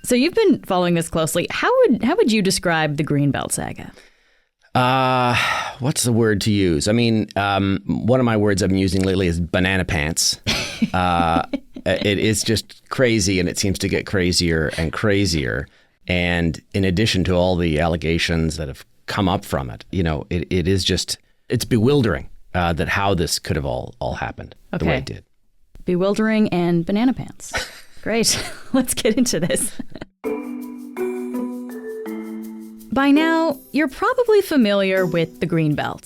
So you've been following this closely. How would you describe the Greenbelt saga? What's the word to use? I mean, one of my words I've been using lately is banana pants. It is just crazy, and it seems to get crazier and crazier. And in addition to all the allegations that have come up from it, it is just, it's bewildering that how this could have all happened the way it did. Bewildering and banana pants. Great. Let's get into this. By now, you're probably familiar with the Greenbelt.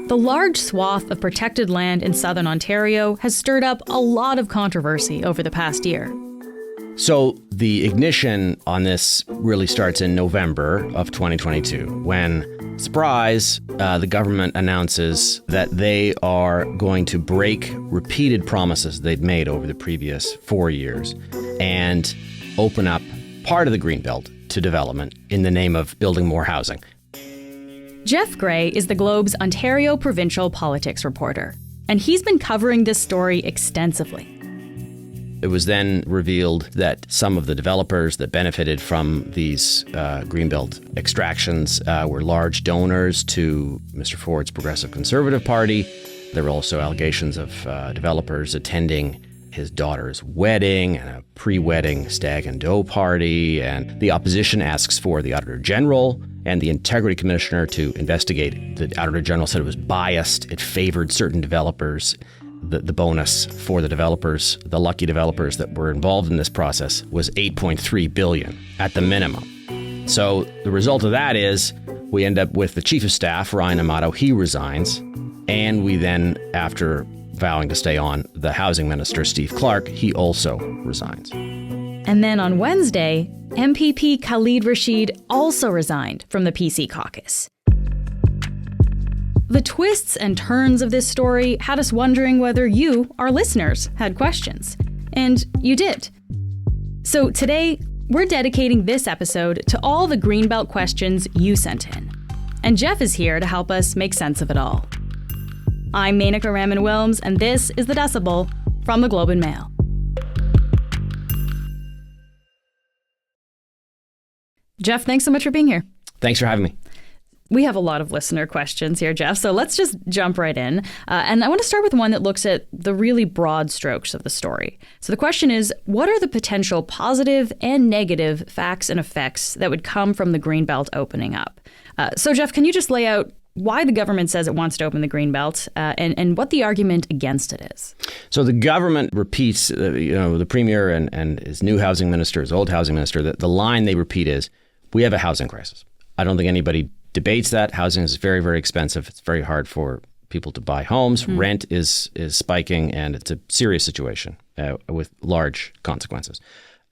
The large swath of protected land in southern Ontario has stirred up a lot of controversy over the past year. So the ignition on this really starts in November of 2022 when, surprise, the government announces that they are going to break repeated promises they'd made over the previous 4 years and open up part of the Greenbelt to development in the name of building more housing. Jeff Gray is the Globe's Ontario provincial politics reporter, and he's been covering this story extensively. It was then revealed that some of the developers that benefited from these Greenbelt extractions were large donors to Mr. Ford's Progressive Conservative Party. There were also allegations of developers attending his daughter's wedding and a pre-wedding stag and doe party. And the opposition asks for the auditor-general and the integrity commissioner to investigate. The auditor-general said it was biased. It favored certain developers. The bonus for the developers, the lucky developers that were involved in this process, was $8.3 billion at the minimum. So the result of that is we end up with the chief of staff, Ryan Amato. He resigns. And we then, after vowing to stay on, the housing minister, Steve Clark, he also resigns. And then on Wednesday, MPP Khalid Rashid also resigned from the PC caucus. The twists and turns of this story had us wondering whether you, our listeners, had questions. And you did. So today, we're dedicating this episode to all the Greenbelt questions you sent in. And Jeff is here to help us make sense of it all. I'm Menaka Raman-Wilms, and this is The Decibel from the Globe and Mail. Jeff, thanks so much for being here. Thanks for having me. We have a lot of listener questions here, Jeff, so let's just jump right in. And I want to start with one that looks at the really broad strokes of the story. So the question is, what are the potential positive and negative facts and effects that would come from the Greenbelt opening up? So Jeff, can you just lay out why the government says it wants to open the Greenbelt and what the argument against it is? So the government repeats, the premier and his new housing minister, his old housing minister, the line they repeat is, we have a housing crisis. I don't think anybody debates that. Housing is very, very expensive. It's very hard for people to buy homes. Rent is spiking, and it's a serious situation with large consequences.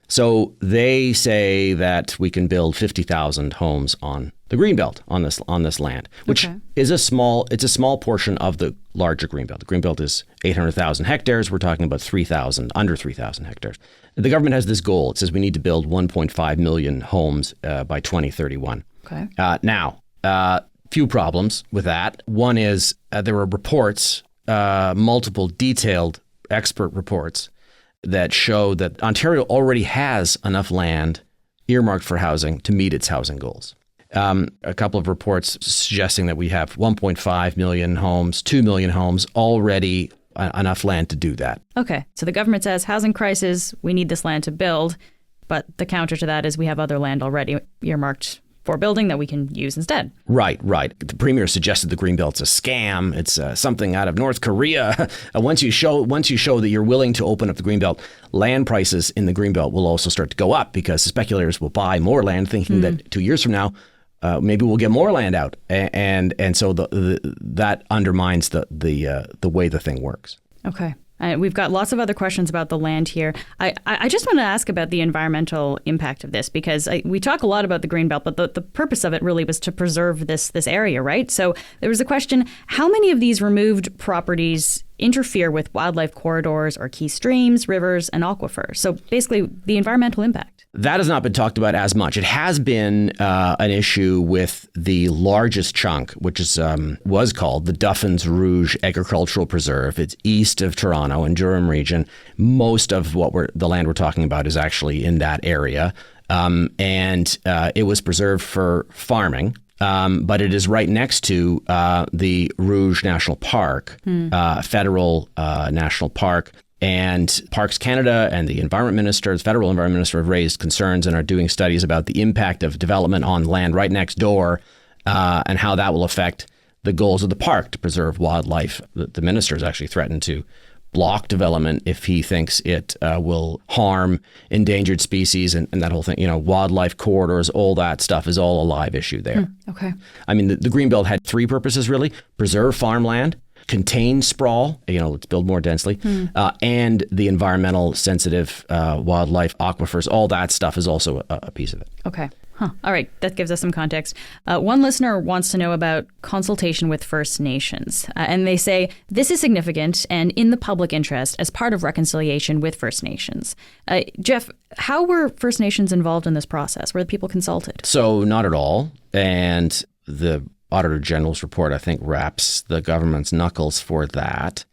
So they say that we can build 50,000 homes on the Greenbelt, on this land, which is a small portion of the larger Greenbelt. The Greenbelt is 800,000 hectares. We're talking about under 3,000 hectares. The government has this goal. It says we need to build 1.5 million homes by 2031. Okay. Now, few problems with that. One is there were reports, multiple detailed expert reports that show that Ontario already has enough land earmarked for housing to meet its housing goals. A couple of reports suggesting that we have 1.5 million homes, 2 million homes, already enough land to do that. Okay. So the government says housing crisis, we need this land to build. But the counter to that is we have other land already earmarked for building that we can use instead. Right. The premier suggested the Greenbelt's a scam. It's something out of North Korea. Once you show that you're willing to open up the Greenbelt, land prices in the Greenbelt will also start to go up because speculators will buy more land, thinking that 2 years from now, maybe we'll get more land out, and so that undermines the way the thing works. Okay. We've got lots of other questions about the land here. I just want to ask about the environmental impact of this, because we talk a lot about the Greenbelt, but the purpose of it really was to preserve this area, right? So there was a question, how many of these removed properties interfere with wildlife corridors or key streams, rivers, and aquifers? So basically, the environmental impact. That has not been talked about as much. It has been an issue with the largest chunk, which was called the Duffins Rouge Agricultural Preserve. It's east of Toronto in Durham region. Most of the land we're talking about is actually in that area. and it was preserved for farming. But it is right next to the Rouge National Park, federal national park. And Parks Canada and the federal environment minister have raised concerns and are doing studies about the impact of development on land right next door and how that will affect the goals of the park to preserve wildlife. The minister has actually threatened to block development if he thinks it will harm endangered species and that whole thing. Wildlife corridors, all that stuff is all a live issue there. Okay. I mean, the Greenbelt had three purposes, really. Preserve farmland, contain sprawl, let's build more densely, and the environmental sensitive wildlife aquifers, all that stuff is also a piece of it. Okay. All right. That gives us some context. One listener wants to know about consultation with First Nations. And they say, this is significant and in the public interest as part of reconciliation with First Nations. Jeff, how were First Nations involved in this process? Were the people consulted? So not at all. And the auditor-general's report, I think, wraps the government's knuckles for that.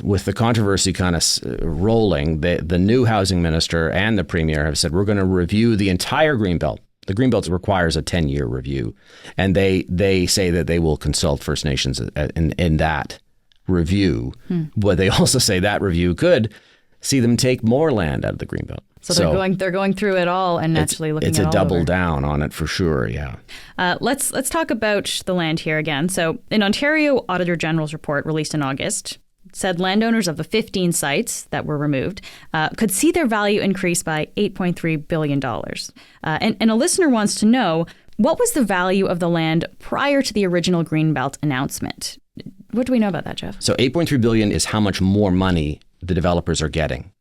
With the controversy kind of rolling, the new housing minister and the premier have said, we're going to review the entire Greenbelt. The Greenbelt requires a 10-year review, and they say that they will consult First Nations in that review. But they also say that review could see them take more land out of the Greenbelt. So they're going through it all and actually looking at it all. It's a double down on it for sure, yeah. Let's talk about the land here again. So an Ontario Auditor-General's report released in August said landowners of the 15 sites that were removed could see their value increase by $8.3 billion. And a listener wants to know, what was the value of the land prior to the original Greenbelt announcement? What do we know about that, Jeff? So $8.3 billion is how much more money the developers are getting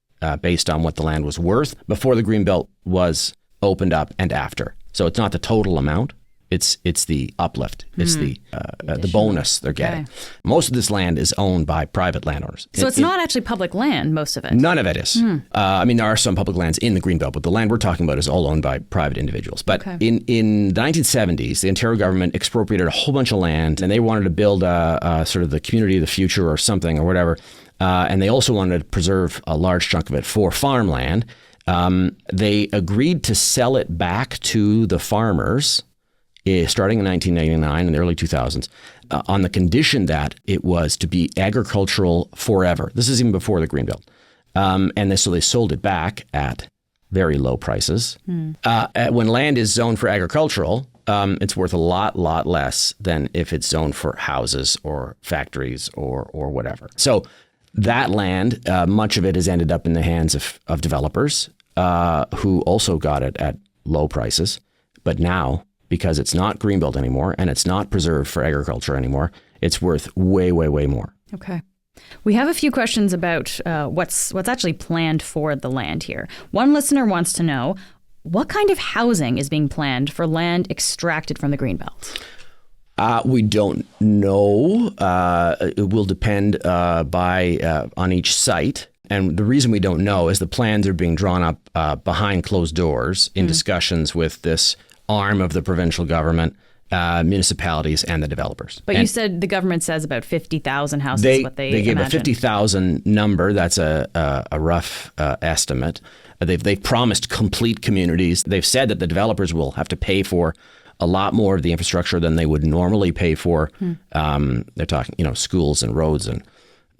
based on what the land was worth before the Greenbelt was opened up and after. So it's not the total amount. It's the uplift. It's the bonus they're getting. Okay. Most of this land is owned by private landowners. So it's not actually public land, most of it? None of it is. I mean, there are some public lands in the Greenbelt, but the land we're talking about is all owned by private individuals. But in the 1970s, the Ontario government expropriated a whole bunch of land, and they wanted to build sort of the community of the future or something or whatever. And they also wanted to preserve a large chunk of it for farmland. They agreed to sell it back to the farmers starting in 1999 and the early 2000s, on the condition that it was to be agricultural forever. This is even before the Greenbelt. So they sold it back at very low prices. When land is zoned for agricultural, it's worth a lot less than if it's zoned for houses or factories or whatever. So that land, much of it has ended up in the hands of developers who also got it at low prices. But now, because it's not Greenbelt anymore and it's not preserved for agriculture anymore, it's worth way more. Okay. We have a few questions about what's actually planned for the land here. One listener wants to know, what kind of housing is being planned for land extracted from the Greenbelt? We don't know. It will depend on each site. And the reason we don't know is the plans are being drawn up behind closed doors in discussions with this arm of the provincial government, municipalities, and the developers. But you said the government says about 50,000 houses is what they gave imagine. A 50,000 number. That's a rough estimate. They've promised complete communities. They've said that the developers will have to pay for a lot more of the infrastructure than they would normally pay for. They're talking, schools and roads. And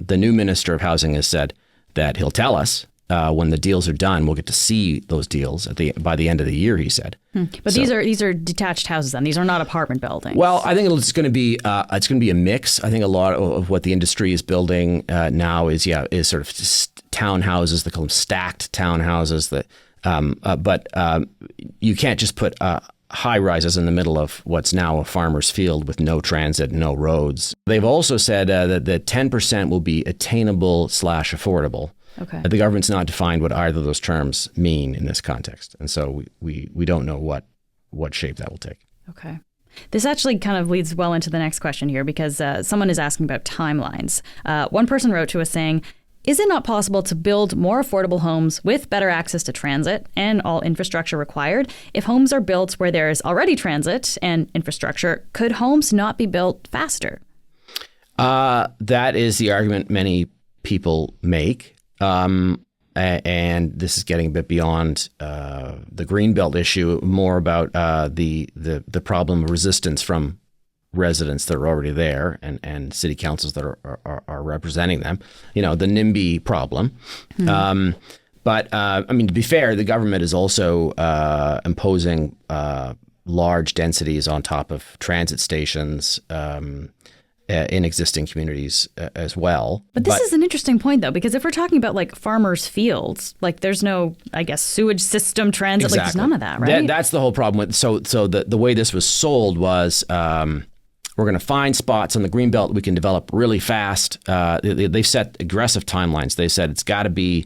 the new Minister of Housing has said that he'll tell us when the deals are done. We'll get to see those deals by the end of the year, he said. But so, these are detached houses then. These are not apartment buildings. Well, I think it's going to be a mix. I think a lot of what the industry is building now is sort of townhouses. They call them stacked townhouses. But you can't just put high rises in the middle of what's now a farmer's field with no transit, no roads. They've also said that 10% will be attainable/affordable. Okay. The government's not defined what either of those terms mean in this context. And so we don't know what shape that will take. Okay. This actually kind of leads well into the next question here because someone is asking about timelines. One person wrote to us saying, is it not possible to build more affordable homes with better access to transit and all infrastructure required? If homes are built where there is already transit and infrastructure, could homes not be built faster? That is the argument many people make. and this is getting a bit beyond the Greenbelt issue, more about the problem of resistance from residents that are already there and city councils that are representing them. The NIMBY problem. But I mean, to be fair, the government is also imposing large densities on top of transit stations in existing communities as well. But this is an interesting point, though, because if we're talking about like farmers' fields, like there's no, I guess, sewage system, transit, exactly. like there's none of that, right? That's the whole problem with. So the way this was sold was we're going to find spots on the Greenbelt we can develop really fast. They've set aggressive timelines. They said it's got to be.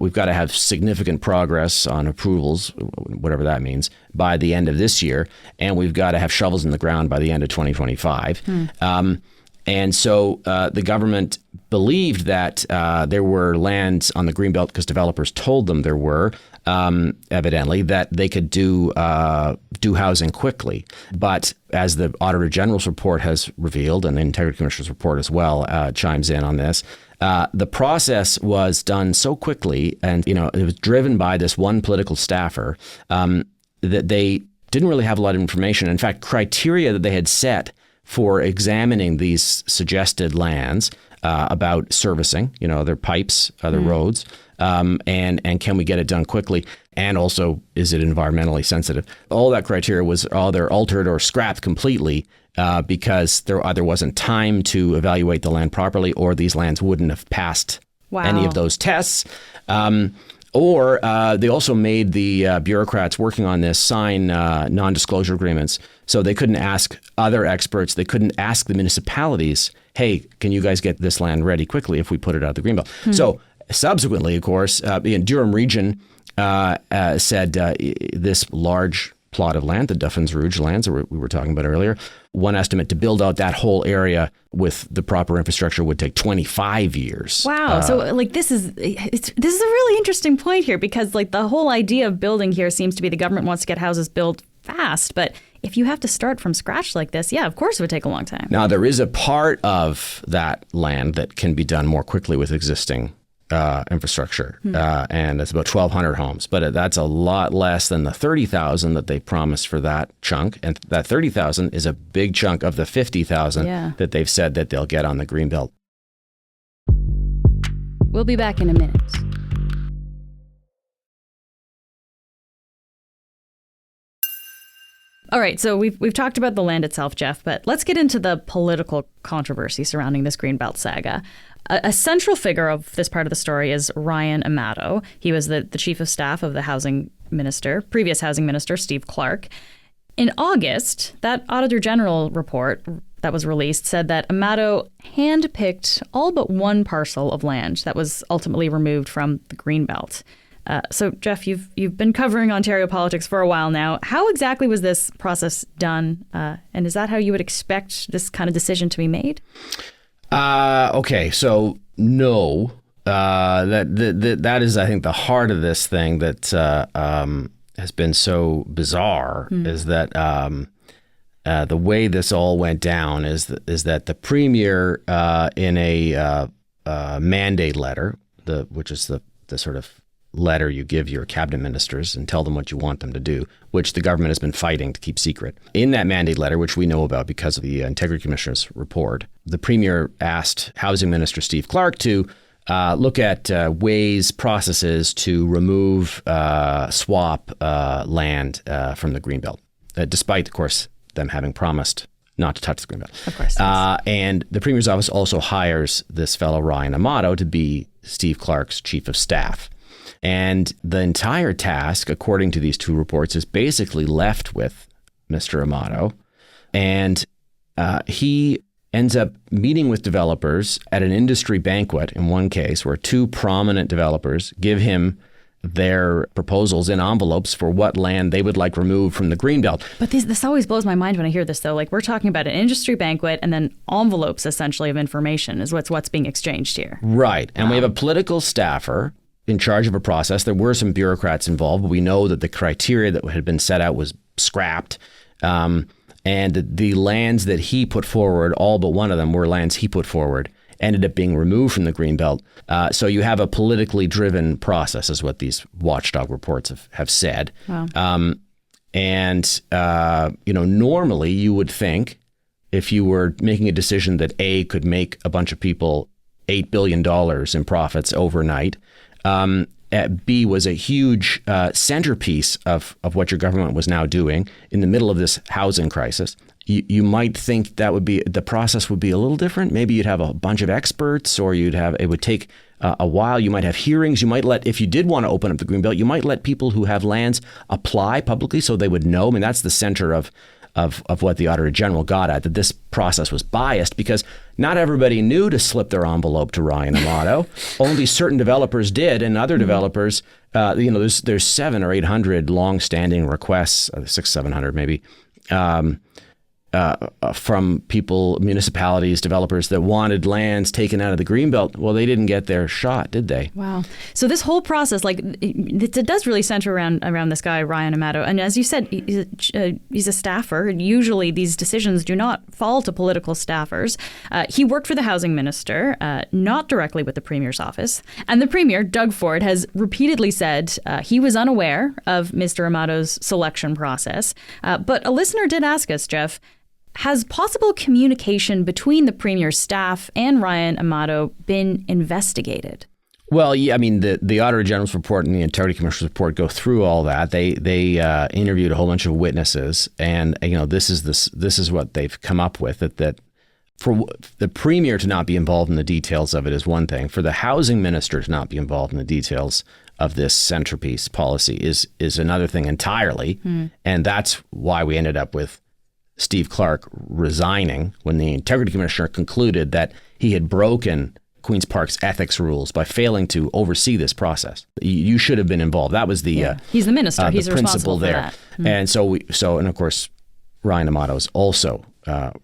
We've got to have significant progress on approvals, whatever that means, by the end of this year, and we've got to have shovels in the ground by the end of 2025. And so the government believed that there were lands on the Greenbelt because developers told them there were, evidently, that they could do housing quickly. But as the auditor-general's report has revealed, and the Integrity Commissioner's report as well chimes in on this, the process was done so quickly, and it was driven by this one political staffer that they didn't really have a lot of information. In fact, criteria that they had set for examining these suggested lands about servicing, their pipes, other roads, and can we get it done quickly, and also is it environmentally sensitive? All that criteria was either altered or scrapped completely. Because there either wasn't time to evaluate the land properly, or these lands wouldn't have passed any of those tests. Or they also made the bureaucrats working on this sign non-disclosure agreements. So they couldn't ask other experts. They couldn't ask the municipalities, hey, can you guys get this land ready quickly if we put it out of the Greenbelt? So subsequently, of course, the Durham region said this large plot of land, the Duffins Rouge lands that we were talking about earlier. One estimate to build out that whole area with the proper infrastructure would take 25 years. Wow. So like this is a really interesting point here, because like the whole idea of building here seems to be the government wants to get houses built fast. But if you have to start from scratch like this, yeah, of course it would take a long time. Now, there is a part of that land that can be done more quickly with existing infrastructure, and it's about 1,200 homes, but that's a lot less than the 30,000 that they promised for that chunk, and that 30,000 is a big chunk of the 50,000 that they've said that they'll get on the Greenbelt. We'll be back in a minute. All right, so we've talked about the land itself, Jeff, but let's get into the political controversy surrounding this Greenbelt saga. A central figure of this part of the story is Ryan Amato. He was the chief of staff of the previous housing minister, Steve Clark. In August, that auditor-general report that was released said that Amato handpicked all but one parcel of land that was ultimately removed from the Greenbelt. So, Jeff, you've been covering Ontario politics for a while now. How exactly was this process done? And is that how you would expect this kind of decision to be made? Okay, so no. That is, I think, the heart of this thing that has been so bizarre is that the way this all went down is that the premier in a mandate letter, which is the sort of letter you give your cabinet ministers and tell them what you want them to do, which the government has been fighting to keep secret. In that mandate letter, which we know about because of the Integrity Commissioner's report, the Premier asked Housing Minister Steve Clark to look at ways, processes to remove, swap land from the Greenbelt, despite, of course, them having promised not to touch the Greenbelt. Of course. And the Premier's office also hires this fellow, Ryan Amato, to be Steve Clark's chief of staff. And the entire task, according to these two reports, is basically left with Mr. Amato. And he ends up meeting with developers at an industry banquet, in one case, where two prominent developers give him their proposals in envelopes for what land they would like removed from the Greenbelt. But this always blows my mind when I hear this, though. Like, we're talking about an industry banquet and then envelopes, essentially, of information is what's being exchanged here. Right. And we have a political staffer in charge of a process. There were some bureaucrats involved, but we know that the criteria that had been set out was scrapped. And the lands that he put forward, all but one of them were lands he put forward. ended up being removed from the Greenbelt. So you have a politically driven process, is what these watchdog reports have said. Wow. Normally you would think if you were making a decision that A, could make a bunch of people $8 billion in profits overnight, B was a huge centerpiece of what your government was now doing in the middle of this housing crisis. You might think that the process would be a little different. Maybe you'd have a bunch of experts, or it would take a while. You might have hearings. You might if you did want to open up the Greenbelt, you might let people who have lands apply publicly so they would know. I mean, that's the center of what the auditor-general got at, that this process was biased because not everybody knew to slip their envelope to Ryan Amato. Only certain developers did, and other developers, there's 700 or 800 long-standing requests, 600-700 maybe, from people, municipalities, developers that wanted lands taken out of the Greenbelt. Well, they didn't get their shot, did they? Wow. So this whole process, it does really center around this guy, Ryan Amato. And as you said, he's a staffer. Usually these decisions do not fall to political staffers. He worked for the housing minister, not directly with the premier's office. And the premier, Doug Ford, has repeatedly said he was unaware of Mr. Amato's selection process. But a listener did ask us, Jeff, has possible communication between the premier's staff and Ryan Amato been investigated? Well, yeah, I mean, the Auditor General's report and the Integrity Commissioner's report go through all that. They interviewed a whole bunch of witnesses, and this is what they've come up with. That for the premier to not be involved in the details of it is one thing. For the housing minister to not be involved in the details of this centerpiece policy is another thing entirely, and that's why we ended up with Steve Clark resigning when the Integrity Commissioner concluded that he had broken Queen's Park's ethics rules by failing to oversee this process. You should have been involved. That was he's the minister. He's the responsible principle for there. that. And of course, Ryan Amato's also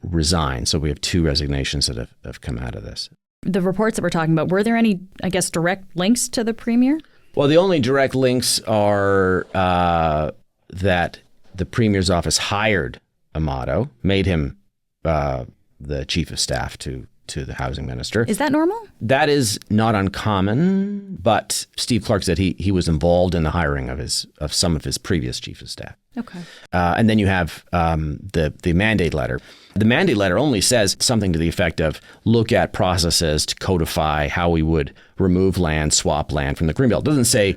resigned. So we have 2 resignations that have come out of this. The reports that we're talking about, were there any, direct links to the premier? Well, the only direct links are that the premier's office hired Amato, made him the chief of staff to the housing minister. Is that normal? That is not uncommon, but Steve Clark said he was involved in the hiring of some of his previous chief of staff. Okay. And then you have the mandate letter. The mandate letter only says something to the effect of look at processes to codify how we would remove land, swap land from the Greenbelt. It doesn't say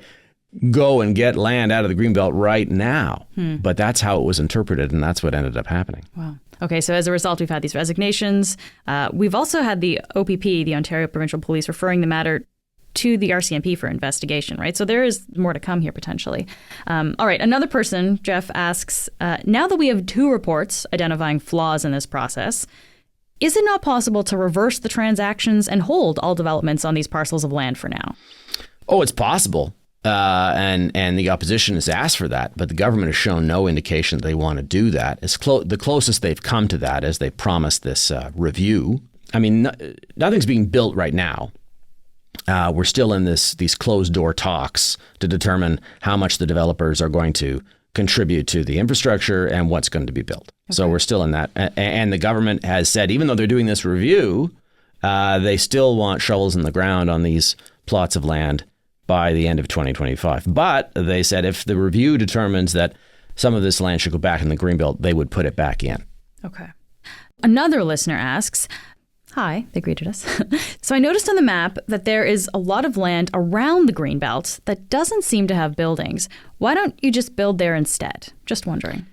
go and get land out of the Greenbelt right now. But that's how it was interpreted, and that's what ended up happening. Wow. Okay, so as a result, we've had these resignations. We've also had the OPP, the Ontario Provincial Police, referring the matter to the RCMP for investigation, right? So there is more to come here, potentially. All right, another person, Jeff, asks, now that we have 2 reports identifying flaws in this process, is it not possible to reverse the transactions and hold all developments on these parcels of land for now? Oh, it's possible. And the opposition has asked for that, but the government has shown no indication that they want to do that. It's the closest they've come to that is they promised this review. I mean, nothing's being built right now. We're still in these closed-door talks to determine how much the developers are going to contribute to the infrastructure and what's going to be built. Okay. So we're still in that. And the government has said, even though they're doing this review, they still want shovels in the ground on these plots of land by the end of 2025. But they said if the review determines that some of this land should go back in the Greenbelt, they would put it back in. Okay. Another listener asks, hi, they greeted us. So I noticed on the map that there is a lot of land around the Greenbelt that doesn't seem to have buildings. Why don't you just build there instead? Just wondering.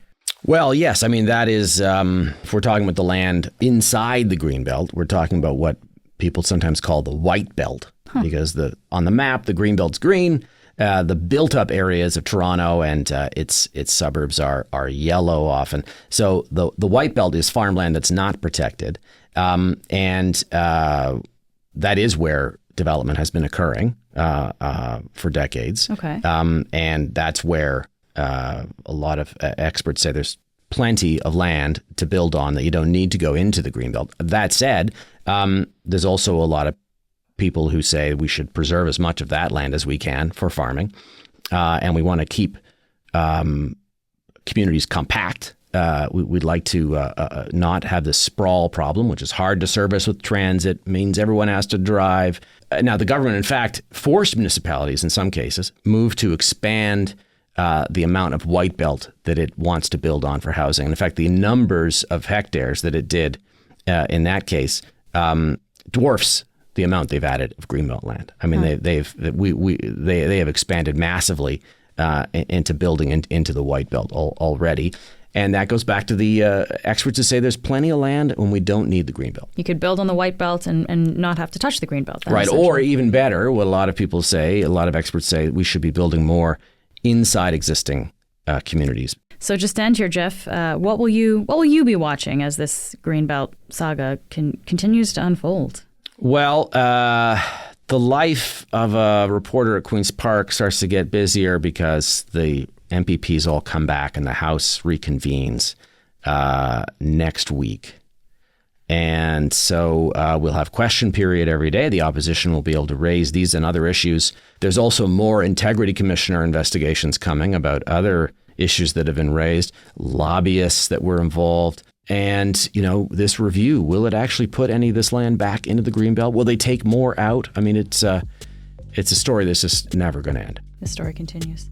Well, yes. I mean, that is, if we're talking about the land inside the Greenbelt, we're talking about what people sometimes call the white belt. Because on the map, the Greenbelt's green. The built-up areas of Toronto and its suburbs are yellow often. So the white belt is farmland that's not protected, and that is where development has been occurring for decades. Okay. And that's where a lot of experts say there's plenty of land to build on that you don't need to go into the Greenbelt. That said, there's also a lot of people who say we should preserve as much of that land as we can for farming. And we want to keep communities compact we'd like to not have the sprawl problem, which is hard to service with transit, means everyone has to drive. Now, the government, in fact, forced municipalities in some cases move to expand the amount of white belt that it wants to build on for housing. And in fact, the numbers of hectares that it did in that case dwarfs the amount they've added of greenbelt land. I mean, they have expanded massively into building into the white belt already. And that goes back to the experts who say there's plenty of land when we don't need the greenbelt. You could build on the white belt and not have to touch the greenbelt. Right. Or even better, what a lot of people say, a lot of experts say, we should be building more inside existing communities. So just to end here, Jeff, what will you be watching as this greenbelt saga continues to unfold? Well, the life of a reporter at Queen's Park starts to get busier because the MPPs all come back and the House reconvenes next week. And so we'll have question period every day. The opposition will be able to raise these and other issues. There's also more Integrity Commissioner investigations coming about other issues that have been raised, lobbyists that were involved. And, this review, will it actually put any of this land back into the Greenbelt? Will they take more out? I mean, it's a story that's just never going to end. The story continues.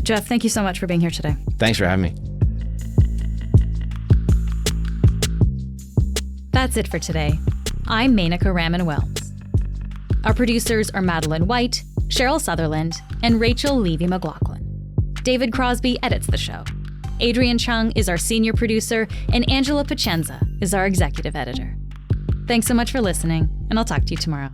Jeff, thank you so much for being here today. Thanks for having me. That's it for today. I'm Menaka Raman-Wells. Our producers are Madeline White, Cheryl Sutherland, and Rachel Levy-McLaughlin. David Crosby edits the show. Adrian Chung is our senior producer, and Angela Pacenza is our executive editor. Thanks so much for listening, and I'll talk to you tomorrow.